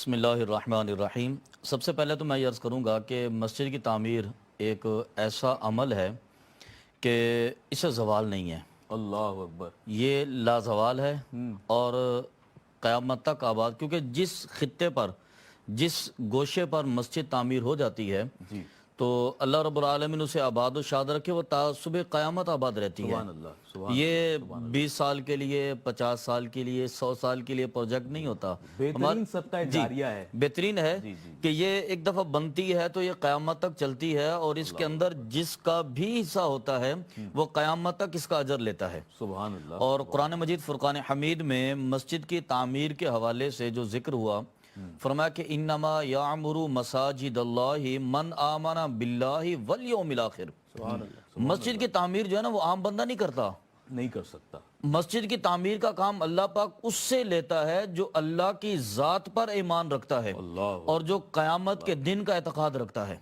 بسم اللہ الرحمن الرحیم۔ سب سے پہلے تو میں یہ عرض کروں گا کہ مسجد کی تعمیر ایک ایسا عمل ہے کہ اسے زوال نہیں ہے۔ اللہ اکبر۔ یہ لازوال ہے اور قیامت تک آباد، کیونکہ جس خطے پر، جس گوشے پر مسجد تعمیر ہو جاتی ہے جی تو اللہ رب العالمین اسے آباد و شاد رکھے، وہ تا صبح قیامت آباد رہتی ہے۔ سبحان اللہ، سبحان یہ 20 سال کے لیے، 50 سال کے لیے، 100 سال کے لیے پروجیکٹ نہیں ہوتا۔ بہترین صدقہ جاریہ ہے۔ بہترین ہے کہ یہ ایک دفعہ بنتی ہے تو یہ قیامت تک چلتی ہے، اور اس کے اندر جس کا بھی حصہ ہوتا ہے وہ قیامت تک اس کا اجر لیتا ہے۔ سبحان اللہ۔ اور قرآن مجید فرقان حمید میں مسجد کی تعمیر کے حوالے سے جو ذکر ہوا، فرمایا کہ انما یعمر مساجد اللہ من آمن باللہ والیوم الآخر۔ مسجد کی تعمیر جو ہے نا وہ عام بندہ نہیں کرتا، نہیں کر سکتا۔ مسجد کی تعمیر کا کام اللہ پاک اس سے لیتا ہے جو اللہ کی ذات پر ایمان رکھتا ہے اللہ اور جو قیامت کے دن کا اعتقاد رکھتا ہے۔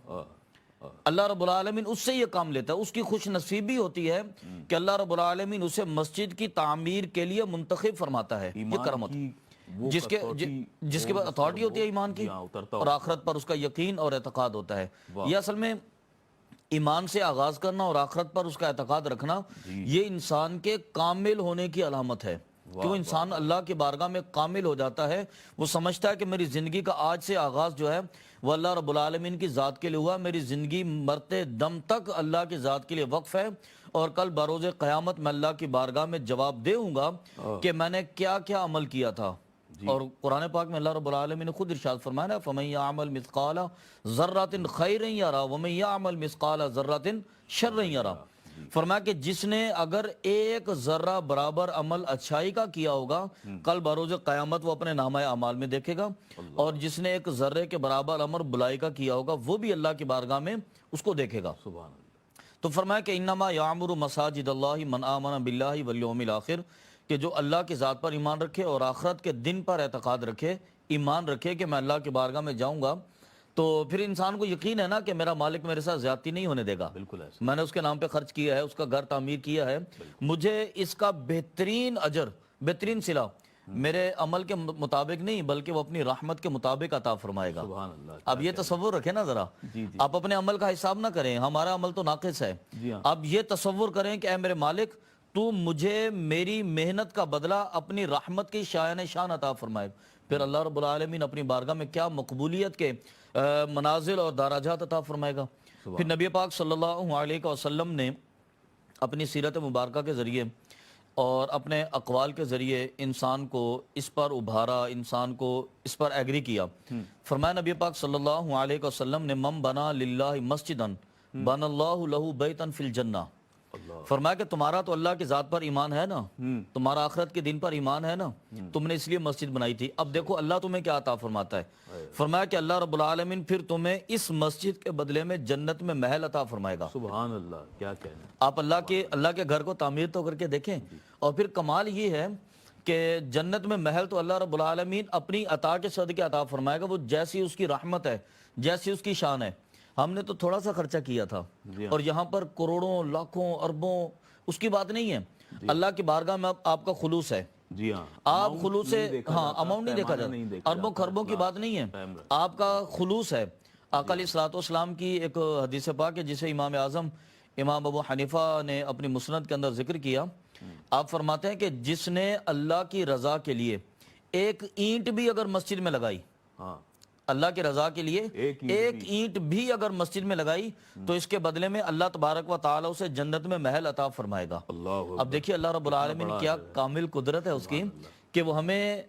اللہ رب العالمین اس سے یہ کام لیتا ہے، اس کی خوش نصیبی ہوتی ہے کہ اللہ رب العالمین اسے مسجد کی تعمیر کے لیے منتخب فرماتا ہے۔ یہ کرم ہوتا ہے جس کے بعد اتھارٹی ہوتی ہے ایمان کی، اور آخرت پر اس کا یقین اور اعتقاد ہوتا ہے۔ یہ اصل میں ایمان سے آغاز کرنا اور آخرت پر اس کا اعتقاد رکھنا، یہ انسان کے کامل ہونے کی علامت ہے۔ کیوں انسان اللہ کی بارگاہ میں کامل ہو جاتا ہے، وہ سمجھتا ہے کہ میری زندگی کا آج سے آغاز جو ہے وہ اللہ رب العالمین کی ذات کے لیے ہوا، میری زندگی مرتے دم تک اللہ کی ذات کے لیے وقف ہے، اور کل بروز قیامت میں اللہ کی بارگاہ میں جواب دے ہوں گا کہ میں نے کیا کیا عمل کیا تھا۔ اور قرآن پاک میں اللہ رب العالمین نے خود ارشاد فرمایا نا، فَمَن يَعْمَلْ مِثْقَالَ ذَرَّةٍ خَيْرًا يَرَهُ وَمَن يَعْمَلْ مِثْقَالَ ذَرَّةٍ شَرًّا يَرَهُ۔ فرمایا کہ جس نے اگر ایک ذرہ برابر عمل اچھائی کا کیا ہوگا، کل بروز قیامت وہ اپنے نامہ اعمال میں دیکھے گا، اور جس نے ایک ذرے کے برابر عمل بلائی کا کیا ہوگا وہ بھی اللہ کی بارگاہ میں اس کو دیکھے گا۔ سبحان اللہ۔ تو فرمایا کہ انما یعمر مساجد اللہ من آمن باللہ والیوم الآخر، کہ جو اللہ کی ذات پر ایمان رکھے اور آخرت کے دن پر اعتقاد رکھے، ایمان رکھے کہ میں اللہ کی بارگاہ میں جاؤں گا، تو پھر انسان کو یقین ہے نا کہ میرا مالک میرے ساتھ زیادتی نہیں ہونے دے گا۔ بالکل ایسا۔ میں نے اس کے نام پہ خرچ کیا ہے، اس کا گھر تعمیر کیا ہے، مجھے اس کا بہترین اجر، بہترین صلہ میرے عمل کے مطابق نہیں بلکہ وہ اپنی رحمت کے مطابق عطا فرمائے گا۔ سبحان اللہ۔ اب یہ تصور رکھیں نا ذرا، آپ اپنے عمل کا حساب نہ کریں، ہمارا عمل تو ناقص ہے۔ اب یہ تصور کریں کہ اے میرے مالک، تو مجھے میری محنت کا بدلہ اپنی رحمت کی شایان شان عطا فرمائے، پھر اللہ رب العالمین اپنی بارگاہ میں کیا مقبولیت کے منازل اور درجات عطا فرمائے گا۔ پھر نبی پاک صلی اللہ علیہ وسلم نے اپنی سیرت مبارکہ کے ذریعے اور اپنے اقوال کے ذریعے انسان کو اس پر ابھارا، انسان کو اس پر ایگری کیا۔ فرمایا نبی پاک صلی اللہ علیہ وسلم نے، من بنا للہ مسجدن بنا اللہ لہ بیتا فی الجنہ۔ فرمایا کہ تمہارا تو اللہ کی ذات پر ایمان ہے نا، تمہارا آخرت کے دن پر ایمان ہے نا، تم نے اس لیے مسجد بنائی تھی۔ اب دیکھو اللہ تمہیں کیا عطا فرماتا ہے، فرمایا کہ اللہ رب العالمین پھر تمہیں اس مسجد کے بدلے میں جنت میں محل عطا فرمائے گا۔ سبحان اللہ، کیا کہنا۔ آپ اللہ کے گھر کو تعمیر تو کر کے دیکھیں، اور پھر کمال یہ ہے کہ جنت میں محل تو اللہ رب العالمین اپنی عطا کے صدقے عطا فرمائے گا، وہ جیسی اس کی رحمت ہے، جیسی اس کی شان ہے۔ ہم نے تو تھوڑا سا خرچہ کیا تھا، اور یہاں پر کروڑوں، لاکھوں، اربوں، اس کی بات نہیں ہے۔ اللہ کی بارگاہ میں آپ کا خلوص ہے، جی ہاں، آپ خلوص سے، ہاں اماؤنٹ نہیں دیکھا جاتا، اربوں خربوں کی بات نہیں ہے، آپ کا خلوص ہے۔ آقا علیہ الصلوۃ والسلام کی ایک حدیث پاک ہے جسے امام اعظم امام ابو حنیفہ نے اپنی مسند کے اندر ذکر کیا۔ آپ فرماتے ہیں کہ جس نے اللہ کی رضا کے لیے ایک اینٹ بھی اگر مسجد میں لگائی، اللہ کی رضا کے لیے ایک اینٹ بھی اگر مسجد میں لگائی، تو اس کے بدلے میں اللہ تبارک و تعالی اسے جنت میں محل عطا فرمائے گا۔ اب دیکھیے اللہ رب العالمین کیا کامل قدرت ہے اس کی، کہ وہ ہمیں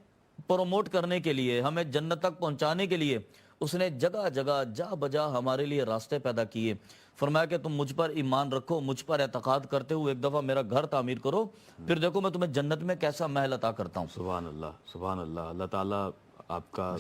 پروموٹ کرنے کے لیے، ہمیں جنت تک پہنچانے کے لیے اس نے جگہ جگہ جا بجا ہمارے لیے راستے پیدا کیے۔ فرمایا کہ تم مجھ پر ایمان رکھو، مجھ پر اعتقاد کرتے ہوئے ایک دفعہ میرا گھر تعمیر کرو، پھر دیکھو میں تمہیں جنت میں کیسا محل عطا کرتا ہوں۔ سبحان اللہ، سبحان اللہ۔ اللہ تعالیٰ آپ کا